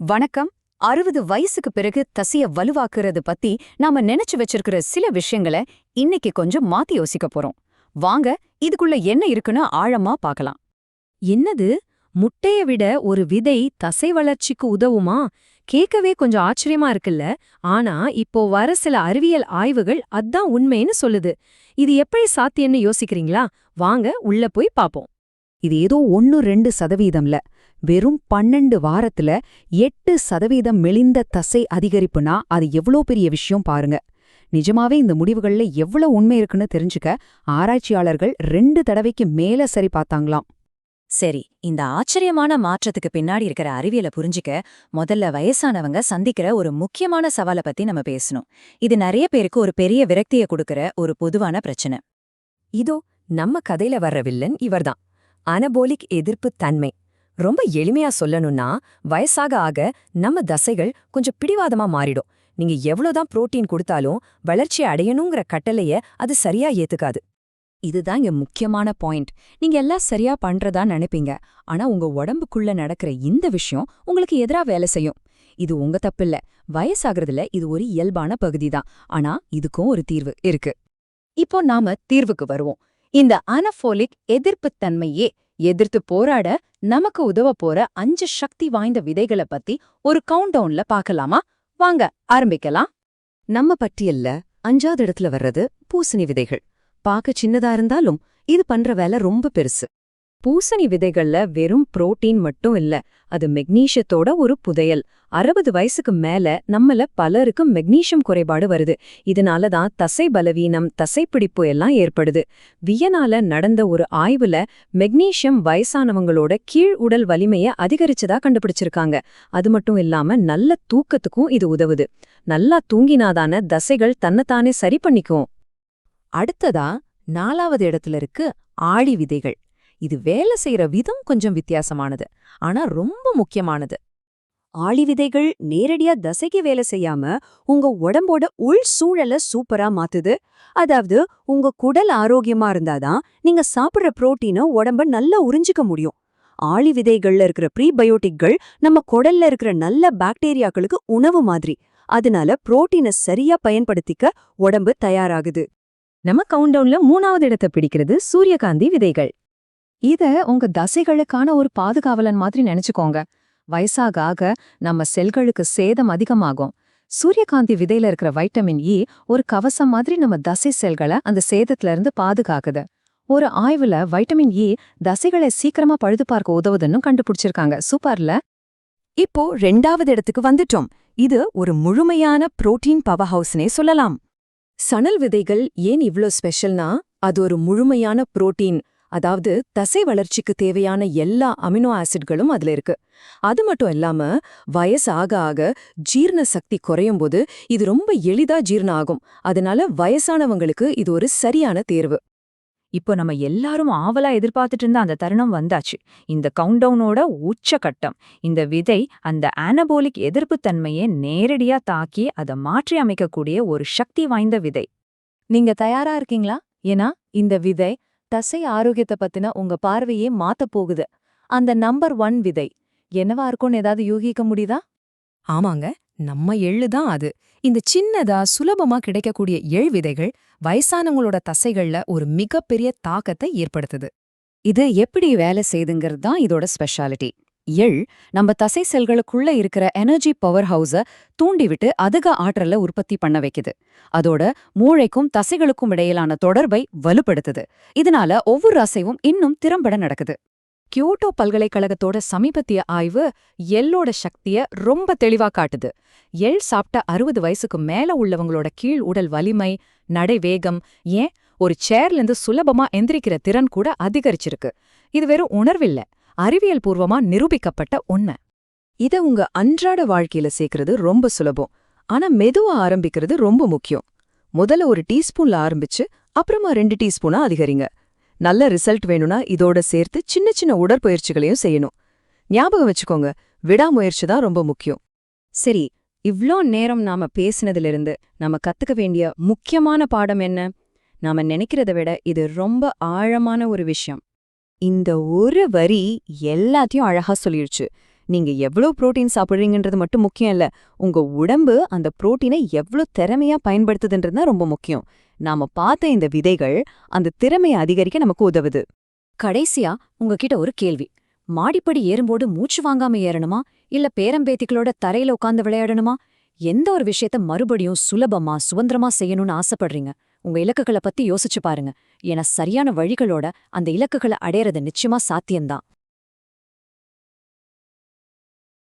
வணக்கம். 60 வயசுக்கு பிறகு தசைய வலுவாக்குறது பத்தி நாம நினைச்சு வச்சிருக்கிற சில விஷயங்கள இன்னைக்கு கொஞ்சம் மாத்தி யோசிக்க போறோம். வாங்க, இதுக்குள்ள என்ன இருக்குன்னு ஆழமா பார்க்கலாம். என்னது? முட்டைய விட ஒரு விதை தசை வளர்ச்சிக்கு உதவுமா? கேட்கவே கொஞ்சம் ஆச்சரியமா இருக்குல்ல. ஆனா இப்போ வர சில அறிவியல் ஆய்வுகள் அதான் உண்மைன்னு சொல்லுது. இது எப்படி சாத்தியம்னு யோசிக்கிறீங்களா? வாங்க உள்ள போய் பாப்போம். இது ஏதோ 1-2% வெறும் 12 வாரத்துல 8% மெலிந்த தசை அதிகரிப்புனா அது எவ்வளோ பெரிய விஷயம் பாருங்க. நிஜமாவே இந்த முடிவுகள்ல எவ்வளவு உண்மை இருக்குன்னு தெரிஞ்சுக்க ஆராய்ச்சியாளர்கள் 2 தடவைக்கு மேல சரி பார்த்தாங்களாம். சரி, இந்த ஆச்சரியமான மாற்றத்துக்கு பின்னாடி இருக்கிற அறிவியலை புரிஞ்சுக்க முதல்ல வயசானவங்க சந்திக்கிற ஒரு முக்கியமான சவாலை பத்தி நம்ம பேசணும். இது நிறைய பேருக்கு ஒரு பெரிய விரக்தியை கொடுக்கிற ஒரு பொதுவான பிரச்சனை. இதோ நம்ம கதையில வர்ற வில்லன் இவர்தான். அனபோலிக் எதிர்ப்பு தன்மை. ரொம்ப எளிமையா சொல்லணும்னா, வயசாக ஆக நம்ம தசைகள் கொஞ்சம் பிடிவாதமா மாறிடும். நீங்க எவ்வளவுதான் புரோட்டீன் கொடுத்தாலும் வளர்ச்சி அடையணுங்கிற கட்டளைய அது சரியா ஏத்துக்காது. இதுதான் இங்க முக்கியமான பாயிண்ட். நீங்க எல்லாம் சரியா பண்றதா நினைப்பீங்க, ஆனா உங்க உடம்புக்குள்ள நடக்கிற இந்த விஷயம் உங்களுக்கு எதிரா வேலை செய்யும். இது உங்க தப்பில்ல. வயசாகிறதுல இது ஒரு இயல்பான பகுதிதான். ஆனா இதுக்கும் ஒரு தீர்வு இருக்கு. இப்போ நாம தீர்வுக்கு வருவோம். இந்த அனபோலிக் எதிர்ப்புத்தன்மையே எதிர்த்து போராட நமக்கு உதவ போற 5 சக்தி வாய்ந்த விதைகளை பத்தி ஒரு கவுண்டவுன்ல பார்க்கலாமா? வாங்க ஆரம்பிக்கலாம். நம்ம பட்டியல்ல 5வது இடத்துல வர்றது பூசணி விதைகள். பார்க்க சின்னதா இருந்தாலும் இது பண்ற வேலை ரொம்ப பெருசு. பூசணி விதைகள்ல வெறும் புரோட்டீன் மட்டும் இல்ல, அது மெக்னீஷியத்தோட ஒரு புதையல். 60 வயசுக்கு மேல நம்மள பலருக்கு மெக்னீஷியம் குறைபாடு வருது. இதனாலதான் தசை பலவீனம், தசைப்பிடிப்பு எல்லாம் ஏற்படுது. வியனால நடந்த ஒரு ஆய்வுல மெக்னீஷியம் வயசானவங்களோட கீழ் உடல் வலிமைய அதிகரிச்சதா கண்டுபிடிச்சிருக்காங்க. அது மட்டும் இல்லாம நல்ல தூக்கத்துக்கும் இது உதவுது. நல்லா தூங்கினாதான தசைகள் தன்னைத்தானே சரி பண்ணிக்கும். அடுத்ததா 4வது இடத்துல இருக்கு ஆழி விதைகள். இது வேலை செய்யற விதம் கொஞ்சம் வித்தியாசமானது, ஆனா ரொம்ப முக்கியமானது. ஆளி விதைகள் நேரடியா தசைக்கு வேலை செய்யாம உங்க உடம்போட உள் சூழலை சூப்பரா மாத்துது. அதாவது உங்க குடல் ஆரோக்கியமா இருந்தாதான் நீங்க சாப்பிடுற புரோட்டீனை உடம்ப நல்லா உறிஞ்சிக்க முடியும். ஆளி விதைகள்ல இருக்கிற ப்ரீபயோட்டிக்கள் நம்ம குடல்ல இருக்கிற நல்ல பாக்டீரியாக்களுக்கு உணவு மாதிரி. அதனால புரோட்டீனை சரியா பயன்படுத்திக்க உடம்பு தயாராகுது. நம்ம கவுண்டவுன்ல 3வது இடத்தை பிடிக்கிறது சூரியகாந்தி விதைகள். இத உங்க தசைகளுக்கான ஒரு பாதுகாவலன் மாதிரி நினைச்சுக்கோங்க. வயசாக ஆக நம்ம செல்களுக்கு சேதம் அதிகமாகும். சூரியகாந்தி விதையில இருக்கிற வைட்டமின் இ ஒரு கவசம் மாதிரி நம்ம தசை செல்களை அந்த சேதத்துல இருந்து பாதுகாக்குது. ஒரு ஆய்வுல வைட்டமின் இ தசைகளை சீக்கிரமா பழுது பார்க்க உதவுதுன்னு கண்டுபிடிச்சிருக்காங்க. சூப்பர்ல. இப்போ 2வது இடத்துக்கு வந்துட்டோம். இது ஒரு முழுமையான புரோட்டீன் பவர் ஹவுஸ்னே சொல்லலாம். சணல் விதைகள் ஏன் இவ்ளோ ஸ்பெஷல்னா, அது ஒரு முழுமையான புரோட்டீன். அதாவது தசை வளர்ச்சிக்கு தேவையான எல்லா அமினோ ஆசிட்களும் அதுல இருக்கு. அது மட்டும் இல்லாம வயசு ஆக ஆக ஜீரண சக்தி குறையும் போது இது ரொம்ப எளிதா ஜீரணம் ஆகும். அதனால வயசானவங்களுக்கு இது ஒரு சரியான தேர்வு. இப்போ நம்ம எல்லாரும் ஆவலா எதிர்பார்த்துட்டு இருந்த அந்த தருணம் வந்தாச்சு. இந்த கவுண்டவுனோட உச்சகட்டம். இந்த விதை அந்த அனபோலிக் எதிர்ப்புத்தன்மையை நேரடியா தாக்கி அதை மாற்றி அமைக்கக்கூடிய ஒரு சக்தி வாய்ந்த விதை. நீங்க தயாரா இருக்கீங்களா? ஏன்னா இந்த விதை தசை ஆரோக்கியத்தை பத்தின உங்க பார்வையே மாத்தப் போகுது. அந்த நம்பர் 1 விதை என்னவா இருக்கும்னு ஏதாவது யூகிக்க முடியுதா? ஆமாங்க, நம்ம எள்ளுதான் அது. இந்த சின்னதா சுலபமா கிடைக்கக்கூடிய எள் விதைகள் வயசானவங்களோட தசைகள்ல ஒரு மிகப்பெரிய தாக்கத்தை ஏற்படுத்துது. இது எப்படி வேலை செய்துங்கிறது தான் இதோட ஸ்பெஷாலிட்டி. எள் நம்ம தசை செல்களுக்குள்ள இருக்கிற எனர்ஜி பவர் ஹவுஸ தூண்டிவிட்டு அதிக ஆற்றலை உற்பத்தி பண்ண வைக்குது. அதோட மூளைக்கும் தசைகளுக்கும் இடையிலான தொடர்பை வலுப்படுத்துது. இதனால ஒவ்வொரு அசைவும் இன்னும் திறம்பட நடக்குது. கியோட்டோ பல்கலைக்கழகத்தோட சமீபத்திய ஆய்வு எள்ளோட சக்திய ரொம்ப தெளிவா காட்டுது. எள் சாப்பிட்ட 60 வயசுக்கு மேல உள்ளவங்களோட கீழ் உடல் வலிமை, நடை வேகம், ஏன் ஒரு சேர்லேருந்து சுலபமா எந்திரிக்கிற திறன் கூட அதிகரிச்சிருக்கு. இது வெறும் உணர்வில்ல, அறிவியல் பூர்வமா நிரூபிக்கப்பட்ட உண்மை. இத உங்க அன்றாட வாழ்க்கையில சேர்க்கறது ரொம்ப சுலபம். ஆனா மெதுவா ஆரம்பிக்கிறது ரொம்ப முக்கியம். முதல்ல ஒரு டீஸ்பூன்ல ஆரம்பிச்சு அப்புறமா 2 டீஸ்பூனா அதிகரிங்க. நல்ல ரிசல்ட் வேணும்னா இதோட சேர்த்து சின்ன சின்ன உடற்பயிற்சிகளையும் செய்யணும். ஞாபகம் வச்சுக்கோங்க, விடாமுயற்சி தான் ரொம்ப முக்கியம். சரி, இவ்ளோ நேரம் நாம பேசினதிலிருந்து நாம கத்துக்க வேண்டிய முக்கியமான பாடம் என்ன? நாம நினைக்கிறத விட இது ரொம்ப ஆழமான ஒரு விஷயம். இந்த ஒரு வரி எல்லாத்தையும் அழகா சொல்லிடுச்சு. நீங்க எவ்ளோ புரோட்டீன் சாப்பிடுறீங்கன்றது மட்டும் முக்கியம் இல்ல, உங்க உடம்பு அந்த புரோட்டீனை எவ்ளோ திறமையா பயன்படுத்துதுன்றது தான் ரொம்ப முக்கியம். நாம பார்த்த இந்த விதைகள் அந்த திறமையை அதிகரிக்க நமக்கு உதவுது. கடைசியா உங்ககிட்ட ஒரு கேள்வி. மாடிப்படி ஏறும்போது மூச்சு வாங்காம ஏறணுமா இல்ல பேரம்பேத்திகளோட தரையில உட்கார்ந்து விளையாடணுமா? எந்த ஒரு விஷயத்த மறுபடியும் சுலபமா சுதந்திரமா செய்யணும்னு ஆசைப்படுறீங்க? உங்க இலக்குகளை பத்தி யோசிச்சு பாருங்க. ஏன்னா சரியான வழிகளோட அந்த இலக்குகளை அடையறது நிச்சயமா சாத்தியம்தான்.